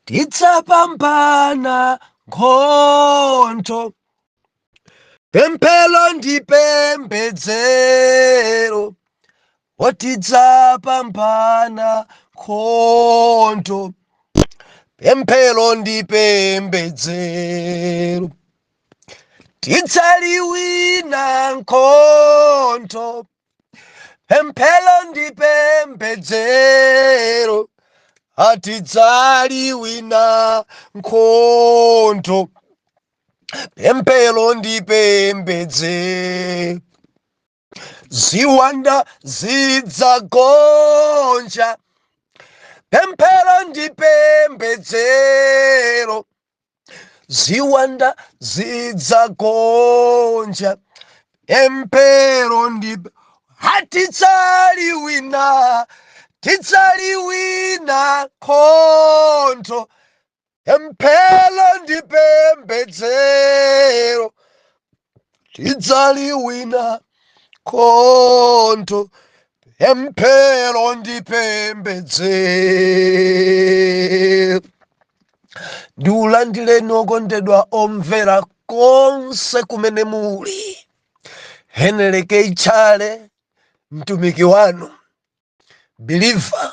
tidzapambana nkhondo. Pemphero ndi pembedzero, tidzapambana nkhondo. Pemphero ndi pembedzero, tidzaliwina nkhondo. Pemphero ndi pembedzero, tidzaliwina nkhondo. Pemphero ndi pembedzero, ziwanda zidzagonja. Pemphero ndi pembedzero, ziwanda zidzagonja. Pemphero ndi tidzaliwina nkhondo. Pemphero ndi pembedzero, tidzaliwina nkhondo. Pemphero ndi pembedzero. Ndiulandileni okondedwa omvera konse kumene muli. Heneleke Chale, mtumiki wanu believer,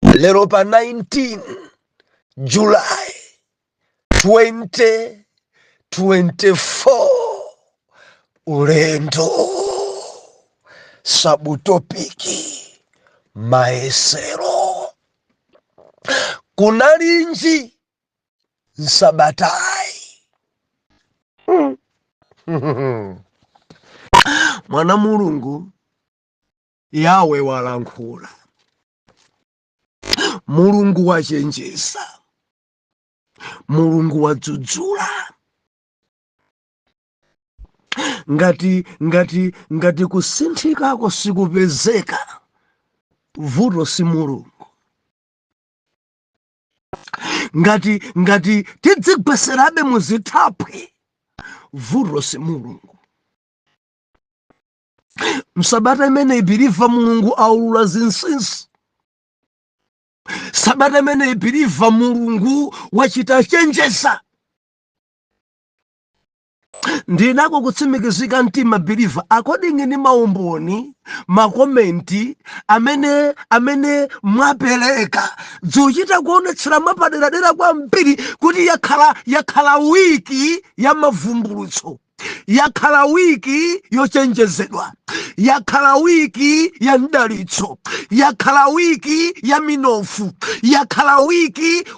lero pa 19 July 2024, ulendo sabutopiki maesero. Kunalinji nsabatai. Mwana Mulungu Yawe walankhula, Mulungu wachenjeza, Mulungu wadzudzula. Ngati kusinthikako sikupezeka, vuto si Mulungu. Ngati tidzigweserabe muzithapwi, vuto si Mulungu. Msabata imene ibiriva Mulungu aulula zinsinsi. Sabata imene ibiriva Mulungu wachita chenjeza. Ndinako kutsimikizika mtima believe according ni maumboni makomenti amene mwapereka dzochita kuonetsera mapaderadera kwa mpiri kuti yakhala wiki ya mavumbulutso, yakhala wiki yochenjezedwa, yakhala wiki ya mdalitso, yakhala wiki ya minofu, yakhala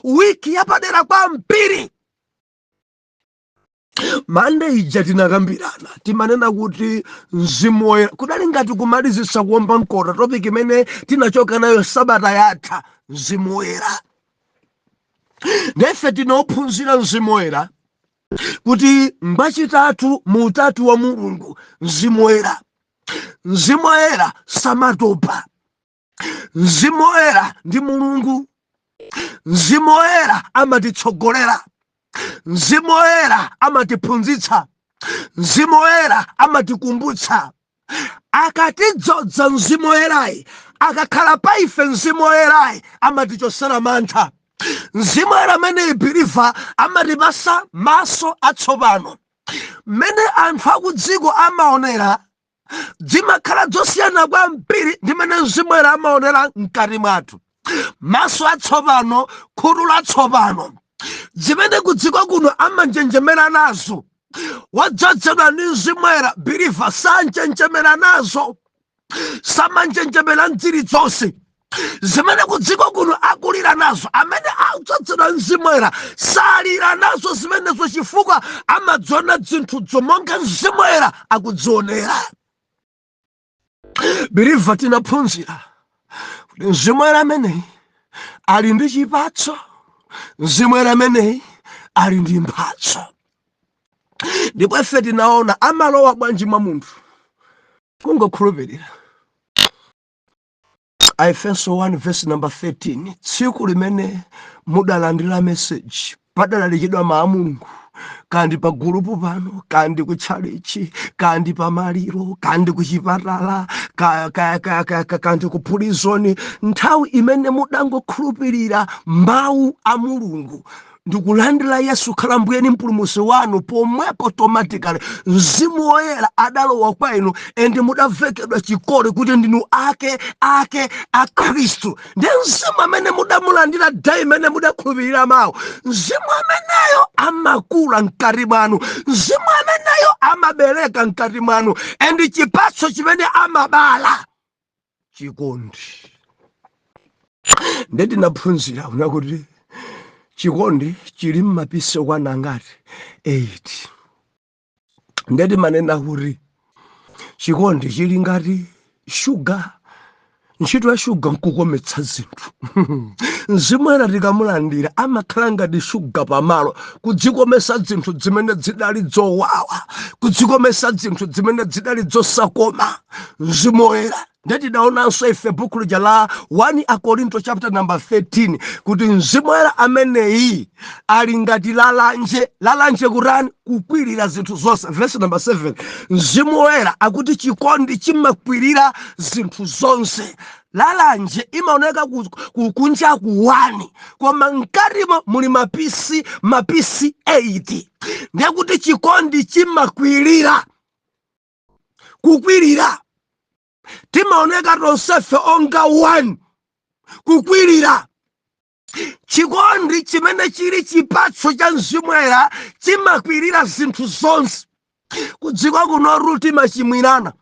wiki yapadera kwa mpiri. Mande ija tinakambirana timanena kuti mzimu woyera kudali ngati kumalizisa kuomba mkota topic imene tinachoka nayo sabata yatha, mzimu woyera. Nefe tinophunzira mzimu woyera kuti mbachitatu mu utatu wa Mulungu, mzimu woyera. Mzimu woyera samatopa, mzimu woyera ndi Mulungu, mzimu woyera amatitsogolera, mzimu woyera amatiphunzitsa, mzimu woyera amatikumbutsa. Akatidzodza mzimu woyerayi, akakhala pa ife mzimu woyerayi amatichosera mantha. Mzimu woyera amene ibiriva amatipasa maso atsopano. Mmene anthu akudziko amaonera zimakhala zosiyana kwa mpiri ndi mmene mzimu woyera amaonera mkati mwathu. Maso atsopano, khutu latsopano, zimene kudziko kuno amanjenjemera nazo, wadzozedwa ndi mzimu woyera believe sanjenjemera nazo, samanjenjemera mdziri zonse. Zimene kudziko kuno akulira nazo, amene adzozedwa mzimu woyera salira nazo zimenezo chifukwa amadziona zinthu zomonga mzimu woyera akudzionera. Believe tinaphunzira kuti mzimu woyera ameneyi ali ndi chipatso, mzimu woyera ameneyi ali ndi mphatso. Ndipo ife tinaona amalowa bwanji mwa munthu kungokhulupirira. Efeso 1 verse number 13, tsiku limene mudalandira message padala lichidwa mawu a Mulungu kandi pa gulupu pano, kandi ku chalichi, kandi pa maliro, kandi ku chipatala, kandi ku prison, nthawi imene mudangokhulupirira mawu a Mulungu ndikulandira Yesu khala Mbuye ndi mpulumutsi wanu, pomwepo automatically Mzimu Woyera adalowa kwa inu ende mudavekedwa chikole kuti ndinu ake a Khristu. Ndi Mzimu amene mudamulandira dayi imene mudakhulupirira mawu, Mzimu ameneyo amakula mkati mwanu, Mzimu ameneyo amabereka mkati mwanu, endi chipatso chimene amabala chikondi. Ndeti naphunzira unakuti chikondi chili m'mapisi okwana ngati 8. Ndeti manena kuti chikondi chili ngati sugar. Ntchito ya sugar nkukometsa zinthu. Mzimu Woyera tikamulandira amakhala ngati sugar pamalo, kudzikomesa zinthu zimene zidali zowawa, kudzikomesa zinthu zimene zidali zosakoma. Mzimu Woyera ndeti daonanso ife buku lija la 1 Korinto chapter number 13 kuti Mzimu Woyera ameneyi ali ngati lalanje kurani kukwirira zinthu zonse. Verse number 7, Mzimu Woyera akuti chikondi chimakwirira zinthu zonse. Lalanje imaoneka kunja kuwani, koma mkatimo muli mapisi 8. Ndiye kuti chikondi chimakwirira, kukwirira. Timaoneka tonsefe onga one, kukwirira. Chikondi chimene chili chipatso cha Mzimu Woyera chimakwirira zinthu zonse. Kudzikwa kunotu timachimwirana,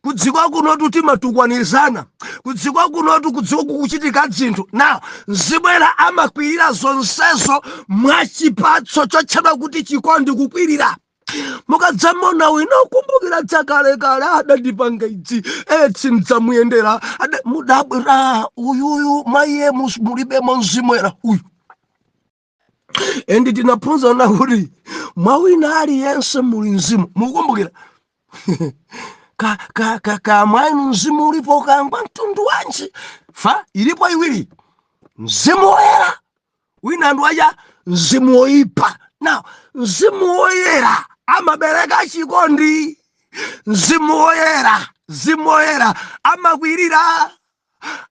kudzikwa kunotu timatukwanizana, kudzikwa kunotu kudzikwa kukuchitika zinthu. Now Mzimu Woyera amakwirira zonsezo mwa chipatso chotchedwa kuti chikondi, kukwirira. Mukadzamona wina ukumbukira dzakalekale adandipanga idzi tsindzamuyendera mudabwera uyuyu maiye mulibemo Mzimu Woyera uyu. Endi tinaphunza na kuti mwawina aliyense muli mzimu. Mukumbukira mwainu mzimu ulipo kangwa mtundu wanji fa ilipo iwiri, Mzimu Woyera wina ndu aja mzimu woipa. Now Mzimu Woyera amabereka chikondi. Mzimu Woyera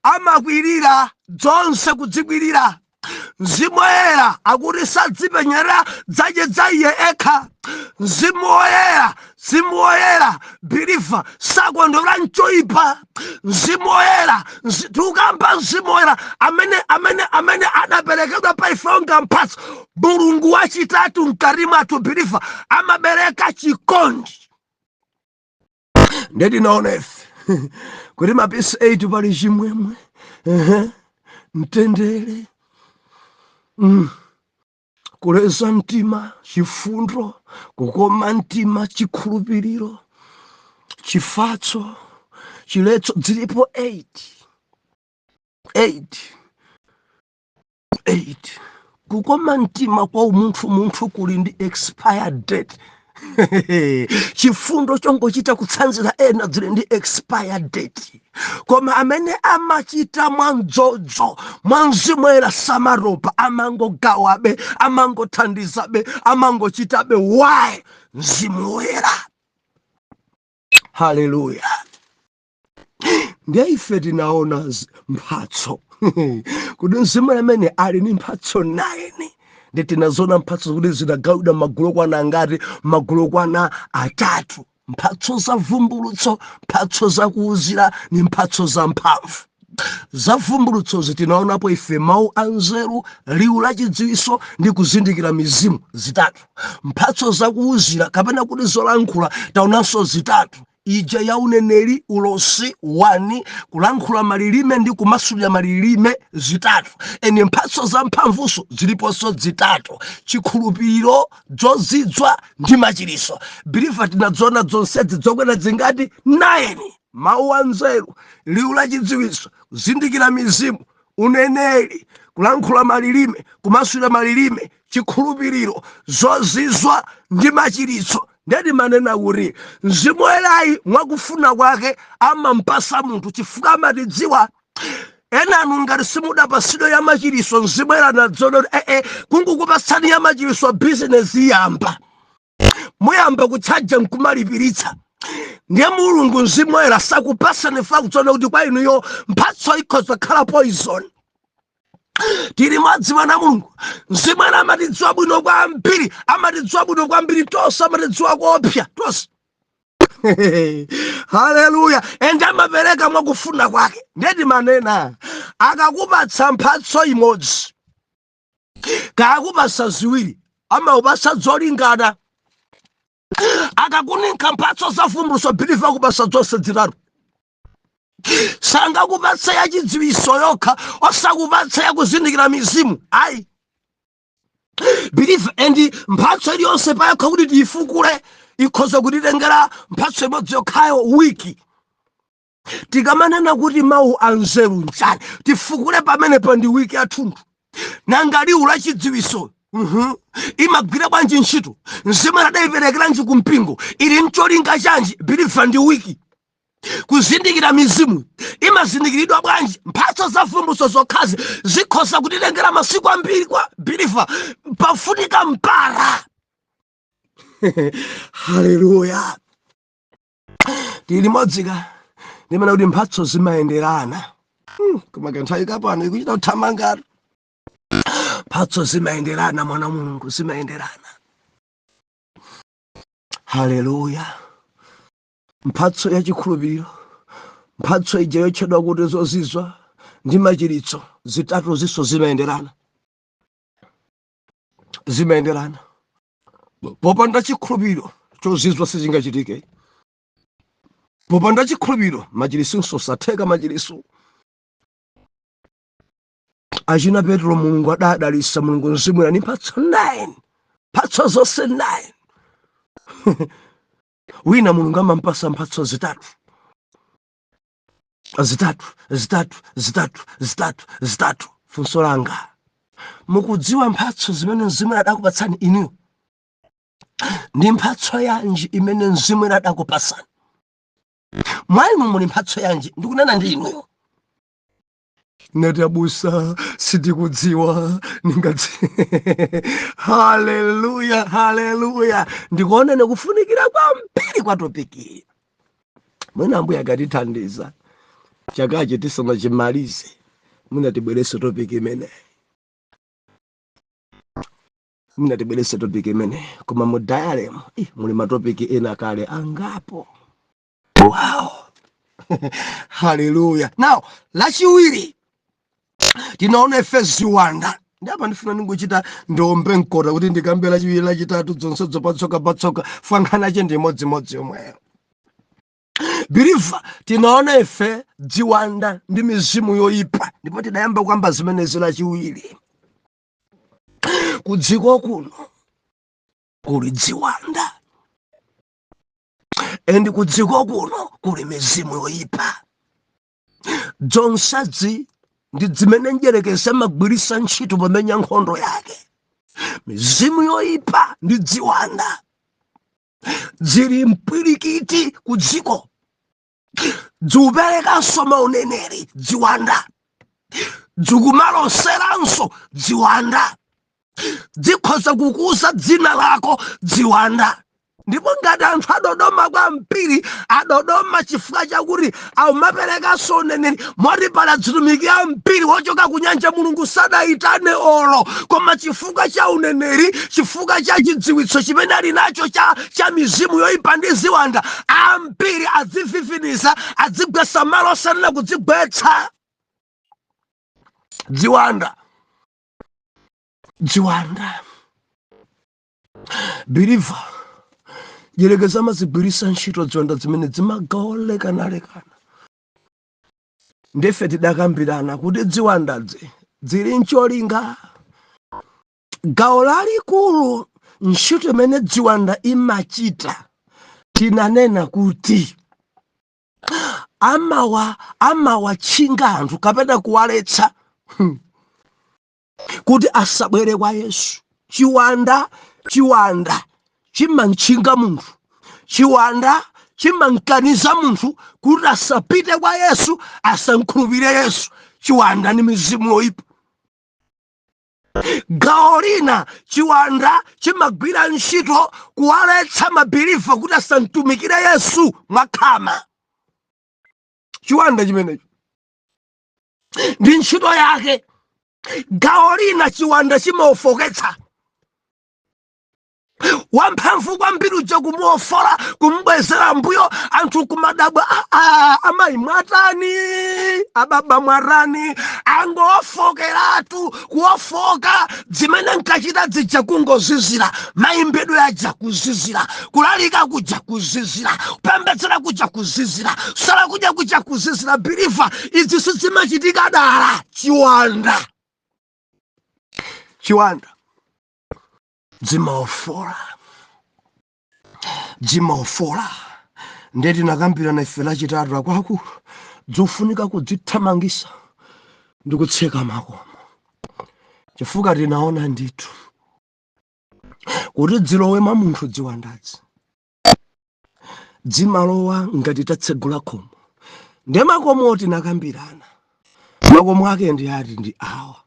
amakwirira zonse, kudzikwirira. Mzimu Woyera akuti sadzipenyera dzaje dzaiye ekha. Mzimu Woyera believer sakondwera nchoipa. Mzimu Woyera tukamba Mzimu Woyera amene adaperekedwa pa ife onga mphatso. Mulungu wachitatu mkati mwathu believer amabereka chikondi. Ndeti naona ife kuti mapisi 8 pali chimwemwe, mtendere, kuleza mtima, chifundo, kukoma mtima, chikhulupiriro, chifatso, chiletso, zilipo 8. Kukoma mtima kwa munthu kuli ndi expired date. Chifundo chongochita kutsanzira ena zili ndi expired date. Koma amene amachita mwanzodzo mwa Mzimu Woyera samaropa, amangogawabe, amangothandizabe, amangochitabe. Why? Mzimu Woyera. Haleluya. Ndiye ife tinaona mphatso kuti Mzimu amene ali ni mphatso 9. Ndeti nazona mphatso kuti zinagawidwa magulu okwana ngati magulu okwana 3. Mphatso za vumbulutso, mphatso za kuwuzira ni mphatso za mphamvu. Za vumbulutso zitinaonapo ife mawu anzeru, liwu la chidziwiso ndi kuzindikira mizimu 3. Mphatso za kuwuzira kapena kuti zolankhula taonanso 3. Ija ya uneneri, ulosi 1, kulankhula malilime ndi kumasulira malilime 3. Eni mphatso za mphamvuso ziliponso 3. Chikhulupiriro, zodzidzwa ndi machiritso. Believer tinadzona zonsezi zokwera zingati 9. Mawu anzeru, liwu la chidziwiso, kuzindikira mizimu, uneneri, kulankhula malilime, kumasulira malilime, chikhulupiriro, zodzidzwa ndi machiritso. Ndeti manena kuti Mzimu Woyera mwakufuna kwake amampasa munthu chifukwa amatidziwa enanu ngati simudapatsidwa ya machiriso mzibwera nadzono kungukupatsani ya machiriso business yamba muyamba kuchaja nkumalipiritsa ndiye mulungu mzimwera sakupasani fakutsono kuti kwa inuyo mphatso ikhoza khala poison. Tiri madziwa na mulungu mzimwera amatidziwa bwino kwambiri, amatidziwa bwino kwambiri tonse, amatidziwa kopsa tonse. Haleluya. Ende amapereka mwakufuna kwake. Ndeti manena akakupatsa mphatso imodzi kakupatsa ziwiri amaupatsa zolingana, akakuninka mphatso za vumbulutso biliva kupatsa zonse zitatu. Sangakupatsa ya chidziwitso yokha, osakupatsa ya kuzindikira mizimu ayi. Believe endi mphatso iliyonse payokha kuti tiyifukule ikhoza kutitengera mphatso imodzi yokhayo wiki. Tikamanena kuti mawu anzeru nchani tifukule pamenepo ndi wiki yathunthu. Nanga liwu la chidziwitso imagwira bwanji ntchito, mzimu adayiperekeranji kumpingo, ili mcholinga chanji, believe ndi wiki. Kuzindikira mizimu imazindikiridwa bwanji, mphatso za vumbulutso zokhazi zikhoza kutitengera masiku ambiri kwa believe pafunika mpara. Haleluya. Tili modzika ndimene kuti mphatso zimayenderana. Koma kanthawi kapano ikuchita kuthamanga. Mphatso zimayenderana, mwana mulungu zimayenderana. Haleluya. Mphatso ya chikhulupiriro, mphatso ija yotchedwa kuti zozizwa ndi machiritso, zitatu ziso zimayenderana. Zimayenderana. Popanda chikhulupiriro chozizwa sichingachitike. Popanda chikhulupiriro machiritso satheka. Machiritso achina Petro mulungu adadalitsa, mulungu mzimu ni mphatso 9, mphatso zonse 9. Wina mulungu amampasa mphatso zitatu. Funso langa, mukudziwa mphatso zimene mzimu adakupatsani inu? Ndi mphatso yanji imene mzimu adakupatsani? Mwanu muli mphatso yanji? Ndikunena ndi inu. Nati abusa sindikudziwa ningadzi. Haleluya, haleluya. Ndikuona nekufunikira kwambiri kwa topiki. Mwina ambuye akatithandiza chakachi tisanachimalize mwina tibwerese topiki imene. Koma mu dialem muli matopiki ena kale angapo. Wow. Haleluya. Now lachiwiri tinaona Efeso 1. Ndapa ndifuna ningochita ndombe nkota kuti ndikambe lachiwiri lachitatu zonse zopatsoka fangana chende imodzimodzi yomweyo. Believe tinaona Efeso 1 ndi mizimu yoyipa, ndipo tidayamba kwamba zimenezi lachiwiri. Kudziko kuno kuli dziwanda, endi kudziko kuno kuli mizimu yoyipa. Zonse ndi zimene njerekeza magwirisa ntchito pamenya nkhondo yake. Mizimu yoyipa ndi dziwanda zili mpwirikiti kudziko. Dziuperekanso mauneneri dziwanda, dzikumaloseranso dziwanda, dzikhoza kukuza dzina lako dziwanda. Ndipo ngati anthu adodoma kwambiri, adodoma chifukwa chakuti aumaperekanso uneneri, moti pala zitumiki ambiri wochoka kunyanja mulungu sadayitane olo, koma chifukwa cha uneneri, chifukwa cha chidziwitso chimene ali nacho cha mizimu yoyipa ndi ziwanda, ambiri adziviviniza, adzigwetsa malo osanena kudzigwetsa. Dziwanda. Believer yerekeza mazigwirisa ntchito dziwanda zimene zimagaolekana. Ndefe tidakambirana kuti dziwandazi zili ncholinga. Gawo lalikulu ntchito imene dziwanda imachita tinanena kuti amawatchinga anthu kapena kuwaletsa kuti asabwere kwa Yesu. Chiwanda chimamtchinga munthu. Chiwanda chimankaniza munthu kuti asapite kwa Yesu, asankhulupirire Yesu. Chiwanda ni mizimu yoyipa. Gawo lina, chiwanda chimagwira ntchito kuwaletsa mabelifa kuti asantumikire Yesu mwakhama. Chiwanda chimenecho ndi ntchito yake. Gawo lina, chiwanda chimawafoketsa. Wamphamvu kwambiri uja kumuofola, kumbwezera mbuyo, anthu kumadabwa, amayi mwatani, ababa mwarani, angofokeratu, kuofoka, zimene nkachita zija kungozizira, mayimbedwe aja kuzizira, kulalika kuja kuzizira, kupembedzera kuja kuzizira, sala kuja kuja kuzizira. Biliva, izi sizimachitika dala. Chiwanda zimaofola. Ndeti nakambira na ife lachitatu akwaku zofunika kudzithamangisa ndi kutseka makomo, chifukwa tinaona ndithu kuti dzilowe mwa munthu ziwandazi dzimalowa ngati tatsegula khomo. Ndi makomo tinakambirana, makomo ake ndi ati ndi awa.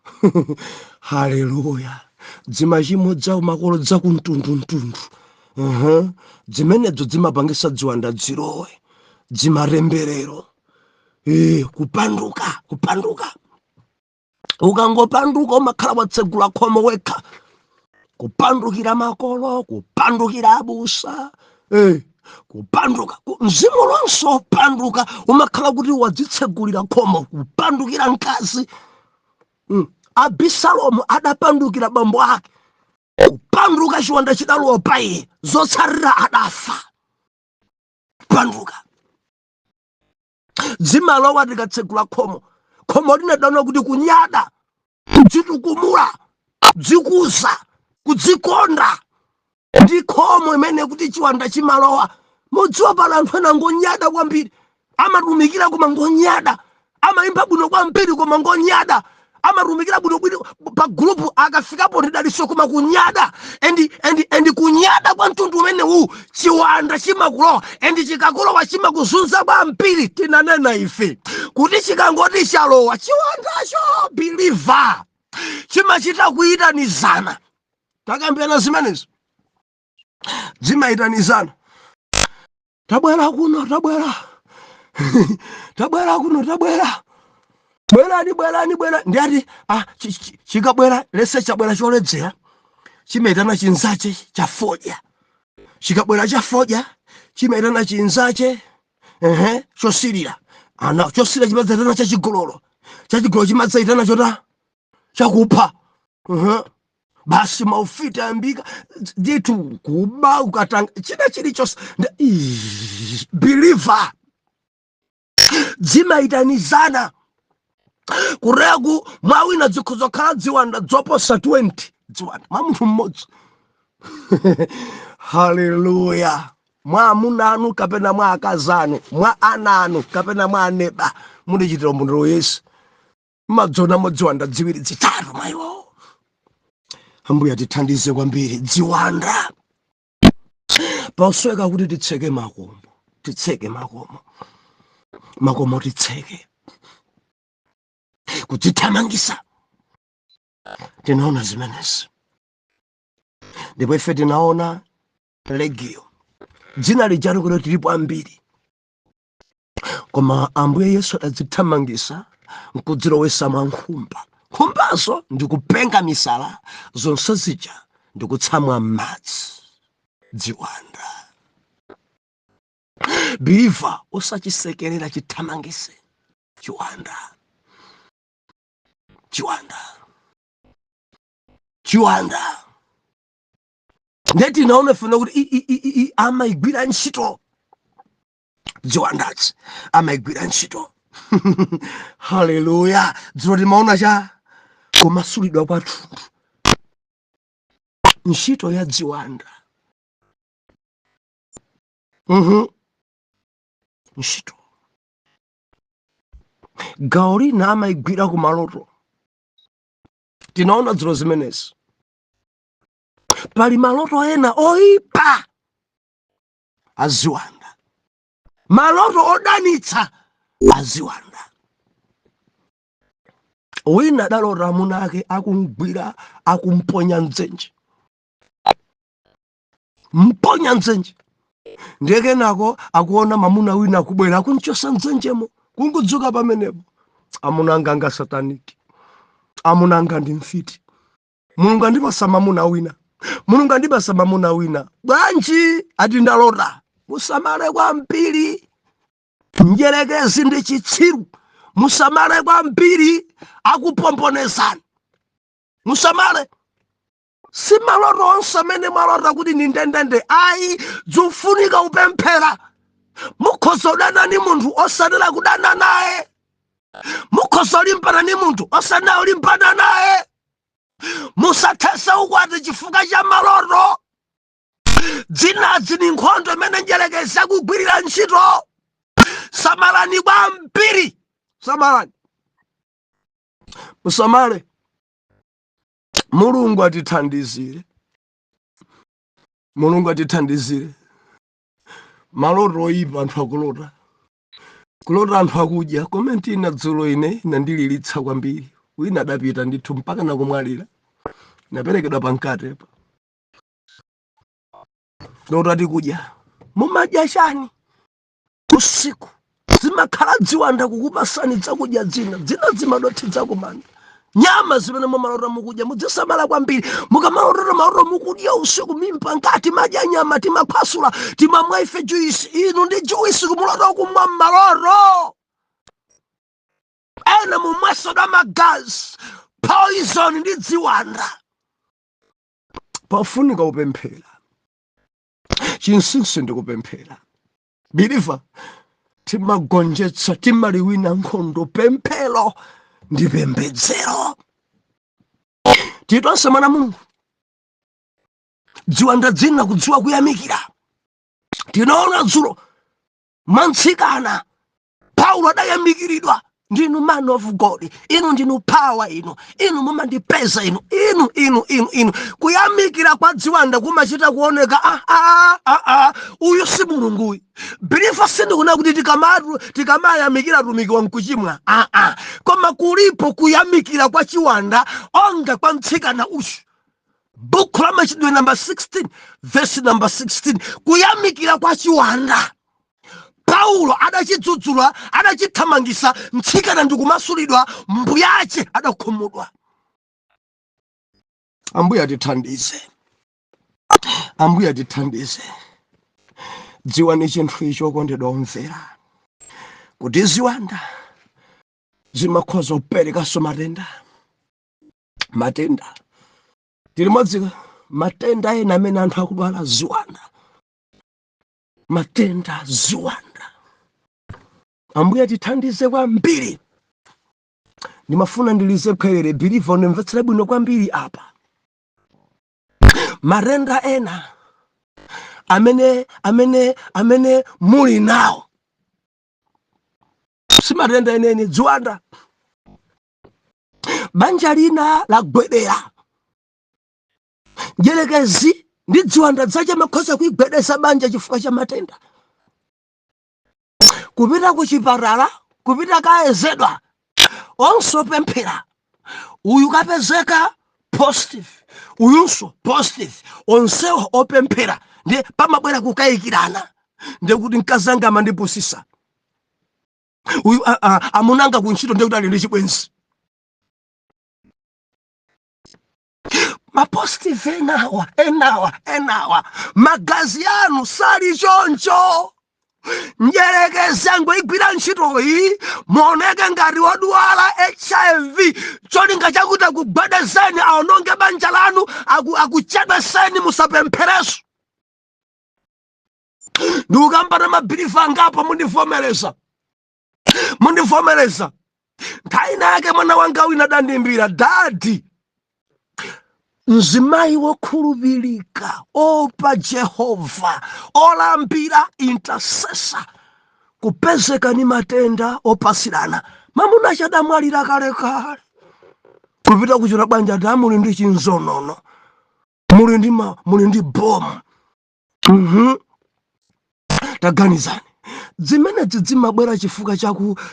Haleluya. Dzimachimo dzawo makolo dzakumtunduntundu, zimenezo zimapangisa ziwanda zilowe, zimaremberero, kupanduka. Ukangopanduka umakhala watsegula khomo wekha, kupandukira makolo, kupandukira abusa, kupanduka. Mzimu lonse opanduka umakhala kuti wadzitsegulira khomo, kupandukira mkazi. Abisalomu adapandukira bambo ake, kupanduka chiwanda chidalowa pa iye, zotsatira adafa. Kupanduka dzimalowa tikatsegula khomo. Khomo linadana kuti kunyada, kudzitukumula, kudzikuza, kudzikonda. Ndi khomo imene kuti chiwanda chimalowa. Mudziwa pala anthu ena ngonyada kwambiri, amatumikira koma ngonyada, amayimba bwino kwambiri koma ngonyada, amatumikira bwino pa group, akafikapo ndidaliso koma kunyada. Endi kunyada kwa mtundu umene chiwanda chimakulowa, endi chikakulowa chimakuzunza kwambiri. Tinanena ife kuti chikangoti chalowa chiwandacho, believer, chimachita kuyitanizana. Takambirana zimenezo, zimayitanizana. Tabwera kuno, tabwera kuno, tabwera. Bwerani. Ndiyati, chikabwera, lese chabwera choledzera, chimaitana chinzache chafodya. Chikabwera chafodya, chimaitana chinzache, chosirira. Chosirira chimadzaitana chachigololo. Chachigololo chimadzaitana chota chakupha. Basi maufita ambika, jitu kuba, ukatanga, chilichos. Believer, zimaitanizana. Kuregu mwawina zikuzokhala ziwanda zoposa 20 ziwanda mwa munthu mmodzi. Haleluya. Mwa amuna anu kapena mwa akazi anu, mwa ana anu kapena mwa aneba, mudichitira umboni Yesu. Madzona modziwanda ziwiri zitatu maiwo. Ambuye atithandize kwambiri ziwanda. Pasweka kuti titseke makomo. Makomo titseke. Kudzithamangisa. Tinaona zimenezi. Ndipo ife tinaona legio. Dzina lijalo kuti tilipo ambiri. Koma Ambuye Yesu adzithamangisa nkudzilowesa mwa nkhumba. Nkhumbazo ndikupenga misala, zonse zija ndikutsamwa madzi. Ziwanda. Believer, usachisekerera chithamangise. Chiwanda. Ndeti naona funa kuti amaigwira ntchito. Ziwandazi amaigwira ntchito. Haleluya. Dziro timaona cha kumasulidwa kwathu. Ntchito ya ziwanda. Ntchito. Gawo lina amaigwira kumaloto. Tinaona dziro zimenezi. Pali maloto ena oipa aziwanda. maloto odanitsa aziwanda. Wina dalota amuna ake akungwira akumponya mdzenje, mponya mdzenje. Ndeke nako akuona mamuna wina akubwera akunchosa mdzenjemo, kungudzuka pamenepo. Amuna anga anga sataniki, amuna anga ndi mfiti. Mulungu andipasa mamuna wina, Mulungu andipasa mamuna wina. Bwanji ati ndalota, musamale kwambiri njerekezi ndi chitsiru, musamale kwambiri akupomponezani, musamale. Si maloto onse amene malota kuti ni ndendende, ayi zufunika upemphera. Mukhoza udana ni munthu osanena kudana naye, mukhoza ulimbana ni munthu osanena ulimbana naye. Musathese ukwati chifukwa cha maloto. Dzinadzi ni nkhondo imene njerekezi akugwirira ntchito. Samalani kwambiri, samalani, musamale. Mulungu atithandizire, Mulungu atithandizire. Maloto oyipa anthu akulota, kulota anthu akudya. Komenti ina dzulo ine inandililitsa kwambiri. Wina adapita ndithu mpaka nakumwalira, naperekedwa pankatepa. Lota tikudya, mumadya chani usiku? Zimakhala ziwanda kukupasani zakudya zina zimadothedza kumanda. Nyama zimene mumalota mukudya muzisamala kwambiri. Mukamalota maloto mukudya usiku, mimpa ngati madya nyama, timaphwasula, timamwa ife juisi. Inu ndi juisi kumulota kumwa maloto. Ena mumwasoda magazi, poison ndi ziwanda. Pafunika upemphera, chinsinsi ndi kupemphera. Biliva timagonjetsa, timaliwina nkhondo pemphero ndi pembedzero. Titonse mwana Mulungu, ziwanda zina kudziwa kuyamikira. Tinaona dzulo mantsikana Paulo adayamikiridwa. Ndinu man of God, inu ndinu power, inu mumandipeza, inu kuyamikira kwa ziwanda kumachita kuoneka uyu si mulungu. Bilifa sindikuna kuti tikamayamikira tumiki wa mkuchimwa. Koma kulipo kuyamikira kwa chiwanda onga kwa mtsikana uyu. Buku la Machitidwe number 16 verse number 16. Kuyamikira kwa chiwanda. Paulo adachidzudzula, adachithamangisa, mtsikana ndikumasulidwa, mbuyache adakhumudwa. Ambuya atithandize, Ambuya atithandize. Dziwani chinthu icho kondedwa omvera, kuti ziwanda zimakhoza kuperekanso matenda. Tilimodzi matenda ena amene anthu akudwala ziwanda, matenda ziwanda. Ambuya atithandize kwambiri. Ndimafuna ndilize phere biliva unemvetsera bwino kwambiri apa. Marenda ena amene muli nawo, si marenda eneni, ziwanda. Banja lina lagwedera, njerekezi ndi ziwanda zache makhoza kuigwedeza banja chifukwa cha matenda. Kupita kuchipatala, kupita kaezedwa, onso pemphera. Uyu kapezeka positive, uyunso positive, onsewo opemphera. Ndi pamabwera kukayikirana, ndekuti mkazanga amandipusisa, uyu amunanga kuntchito ndekuti ali ndi chibwenzi. Mapositive enawa magazi anu sali choncho. Njerekezi yangu igwira ntchitoyi muoneke ngati wodwala HIV, cholinga chakuti akugwedezeni, aononge banja lanu, akuchedweseni, musapemphereso. Ndikukambana mabilifa angapo mundivomereza. Nthawi yake mwana wanga wina adandiimbira, dadi, mzimayi wokhulupirika, opa Jehova, olambira, intercessor, kupezeka ni matenda opasirana. Mamuna chadamwalira kale kupita kuchira banja da muli ndi chinzonono, muli ndi bomu. Taganizani, zimene zimabwera chifukwa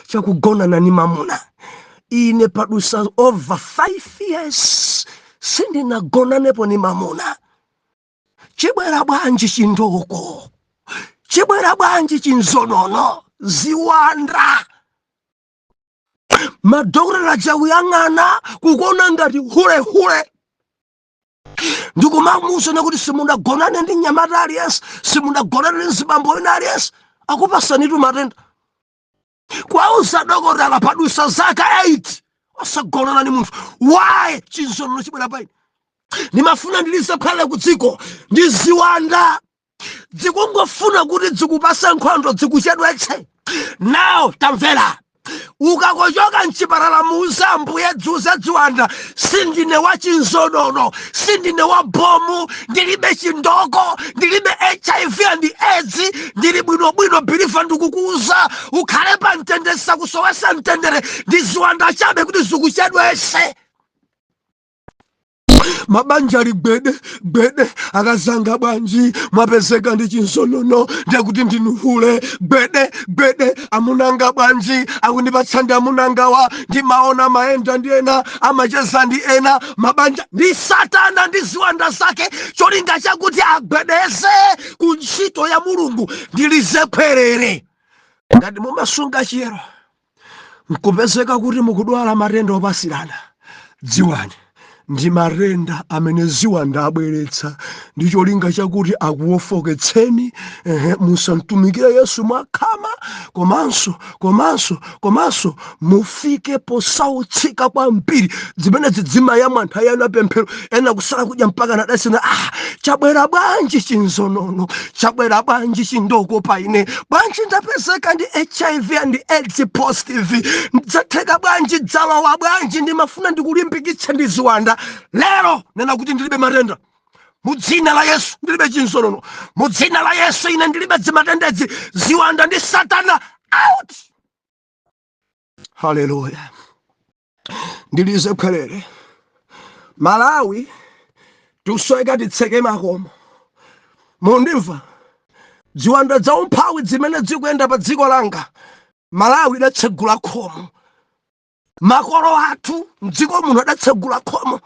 chakugonana ni mamuna. Ine padusa over 5 years sindinagonanepo ni mamuna. Chibwera bwanji chindoko, chibwera bwanji chinzonono, ziwanda. Madokotela chakuyang'ana kukuona ngati hule. Ndikumamusa nakuti simunagonane ndi nyamata aliyense, simunagonane ndi zibambo ina aliyense, akupasanitu matenda. Kwauza dokotela padusa zaka 8 osagonana ni munthu. Why? Chinzonono chibwera paine. Nimafuna ndilise phale kudziko ndi ziwanda. Zikungofuna kuti zikupasa nkhondo zikuchedwetse. Now tamvera. Ukakochoka mchiparala muuza mbuye dzuze ziwanda. Sindine wa chinzonono, sindine wa bomu, ndilibe chindoko, ndilibe HIV and AIDS, ndili bwinobwino bilifa ndikukuuza. Ukhale pa mtendere sakusowesa mtendere. Ndi ziwanda chabe kuti zikuchedwetse. Mabanja ali gbede akazanga bwanji mwapezeka ndi chinzonono ndikuti ndinuhule gbede amunanga bwanji akundipatsa ndi amunangawa ndi maona maenda ndi ena amacheza ndi ena. Mabanja ndi Satana ndi ziwanda zake cholinga chakuti agwedeze ku ntchito ya Mulungu ndilize khwerere. Ngati mumasunga chiyero nkupezeka kuti mukudwala matenda opasirana, dziwani ndi matenda amene ziwanda abweretsa. Ndi cholinga chakuti akuwofoketseni musamtumikire Yesu mwakhama, komanso mufike posautsika kwambiri. Zimene zimayamwa anthu anu apemphero ena kusala kudya mpaka nadasina chabwera bwanji chinzonono, chabwera bwanji chindoko paine, bwanji ndapezeka ndi HIV and AIDS positive, zatheka bwanji dzalowa bwanji. Ndimafuna ndikulimbikitse ndi ziwanda. Lero nena kuti ndilibe matenda. Mudzina la Yesu ndilibe chinzonono. Mudzina la Yesu ine ndilibe zimatendezi. Ziwanda ndi Satana out. Hallelujah. Ndilize khwerere. Malawi tusoeka titseke makomo. Mundimva? Ziwanda za umphawi zimene zikuyenda pa dziko langa, Malawi idatsegula khomo. Makolo athu mdziko muno adatsegula khomo.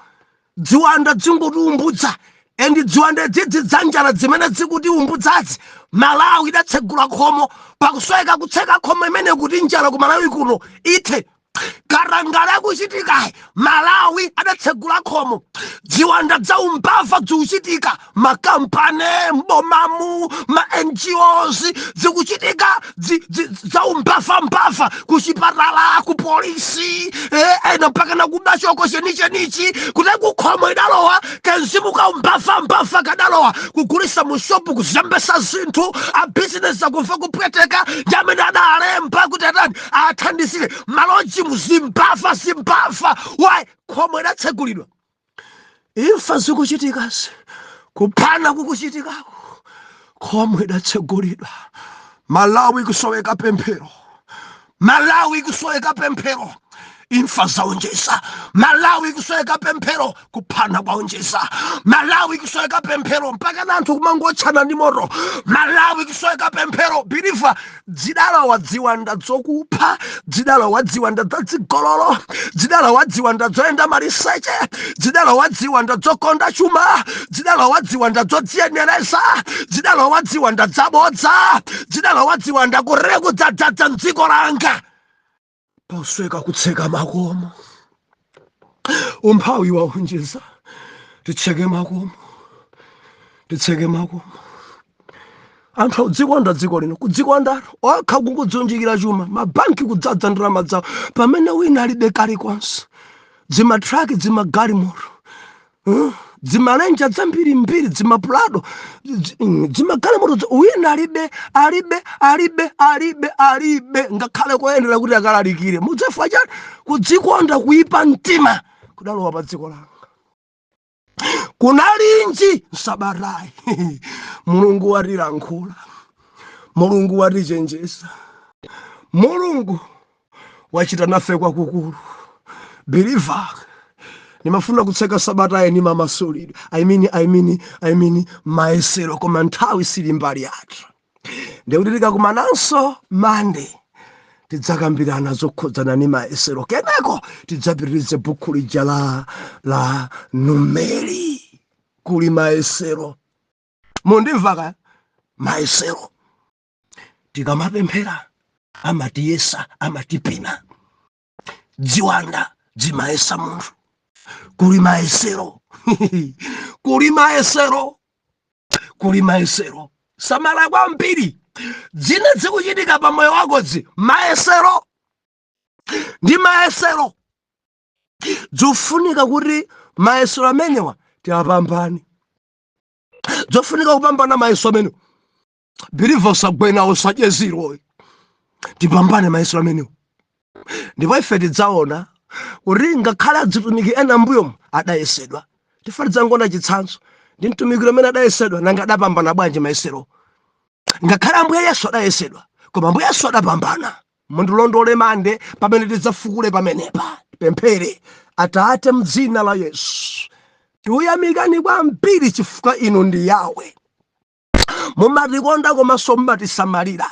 Ziwanda zingutiumbudza endi ziwanda dzidzi dzanjala zimene zikutiumbudzazi. Malawi idatsegula khomo. Pakusweka kutseka khomo imene kuti njala ku Malawi kuno ithe. Karangala kuchitika Malawi adatsegula khomo. Ziwanda za umbava zikuchitika, makampani mbomamu ma NGOs zikuchitika za umbava kuchipatala ku polisi ena mpaka na kudashoko chenichi kuti kukhomo idalowa kenzimu ka umbava kadalowa kugulisa mushopu kuzembesa zinthu a business akufa kupweteka jamene adalemba kuti atani athandisire maloji muzimbava zimbava. Why? Khomo idatsegulidwa. Imfa zikuchitikasi, kuphana kukuchitikako, khomo idatsegulidwa. Malawi kusoweka pemphero. Malawi kusoweka pemphero. Imfa zaonjeza. Malawi kusoweka pemphero. Kuphana kwaonjeza. Malawi kusoweka pemphero mpaka nanthu kumangotchana ndi moto. Malawi kusoweka pemphero. Biliva dzidala wa ziwanda zokupha, dzidala wa ziwanda zadzigololo, dzidala wa ziwanda zoyenda maliseche, dzidala wa ziwanda zokonda chuma, dzidala wa ziwanda zodziyenereza, dzidala wa ziwanda zabodza, dzidala wa ziwanda kurekudza mdziko langa. Pausweka kutseka makomo. Umphawi waonjeza. Titseke makomo. Anthu udzikonda dziko lino, kudzikonda okha kungudzunjikira chuma, mabanki kudzadza ndalama zawo pamene wina alibe kalikonse. Zimatraki zimagalimoto, zimalenja zambirimbiri, zimapulado, zimagalimoto wina alibe ngakhale koyendera kuti akalalikire. Mudzafa chani? Kudzikonda kuipa mtima kudalowa pa dziko langa. Kunalinji Sabarayi. Mulungu watilankhula, Mulungu watichenjeza, Mulungu wachita nafe kwakukulu. Believer, nimafuna kutseka Sabatayi ni mamasulidwe. I mean maesero koma nthawi sili mbali yathu. ndikuti tikakumananso mande tidzakambirana zokhudzana ndi mayesero, kenako tidzapitirize bukhu lija la Numeri. Kuli mayesero, mundimva mayesero. Tikamapemphera amatiyesa, amatipima. Ziwanda zimayesa munthu. Kuli mayesero. Kuli mayesero. Kuli mayesero. Samala kwambiri zina zikuchitika pa moyo wakodzi mayesero ndi mayesero. Zofunika kuti mayesero amenewa tiapambane. Zofunika kupambana mayesero amenewa. Believe usagwena usadye zero. Tipambane mayesero amenewa. Ndipo ife tidzaona kuti ngakhale azitumiki ena mbuyomu adayesedwa. Tifaniza ngona chitsanzo ndi mtumiki amene adayesedwa nanga adapambana bwanji mayesero. Ngakhale Ambuye Yesu adayesedwa, koma Ambuye Yesu adapambana. Mundilondole mande pamene tidzafukule pamenepa. Pemphere Atate m'dzina la Yesu. Tiyamikani kwambiri chifukwa inu ndi Yawe. Mumatikonda komanso mumatisamalira.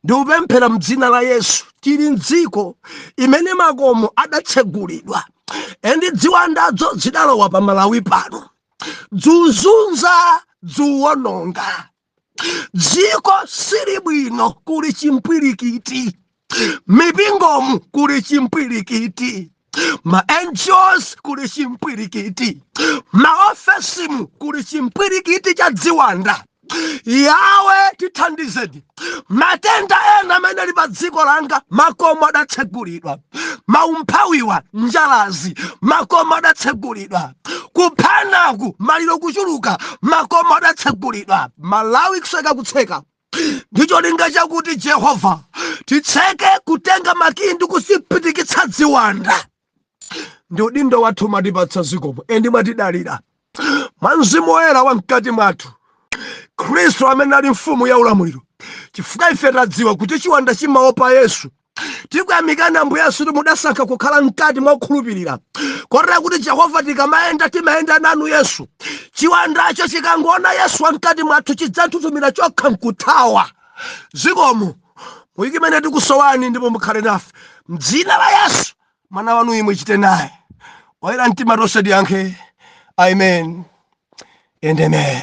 Ndikupemphera m'dzina la Yesu, tili m'dziko imene makomo adatsegulidwa endi ziwandazo zidalowa pa Malawi pano. Dzuzunza dzuwononga. Dziko sili bwino, kuli chimpwirikiti. Mipingomu kuli chimpwirikiti. Ma NGOs kuli chimpwirikiti. Maofesimu kuli chimpwirikiti cha ziwanda. Yawe tithandizeni. Matenda ena amene ali pa dziko langa makomo adatsegulidwa. Maumphawiwa njalazi makomo adatsegulidwa. Kuphanaku maliro kuchuluka makomo adatsegulidwa. Malawi kuseka kutseka. Ndicho linga chakuti Jehova titseke kutenga makindi kusiphitikitsa ziwanda. Ndi udindo wathu matipatsa zikomo endi matidalira. Mwa Mzimu Woyera wa mkati mwathu. Kristu amene ali mfumu ya ulamuliro. Chifukwa ife tadziwa kuti chiwanda chimaopa Yesu. Tikuyamikani Ambuye Yesu mudasankha kukhala mkati mwa kukhulupirira. Kotera kuti Jehova tikamayenda timayenda nanu Yesu. Chiwandacho chikangoona Yesu wamkati mwathu chidzatutumira chokha mkuthawa. Zikomo mwiki mene tikusowani ndipo mukhale nafe. M'dzina la Yesu mwana wanu imwe chite naye. Oyera mtima tonse tiyankhe amen and amen.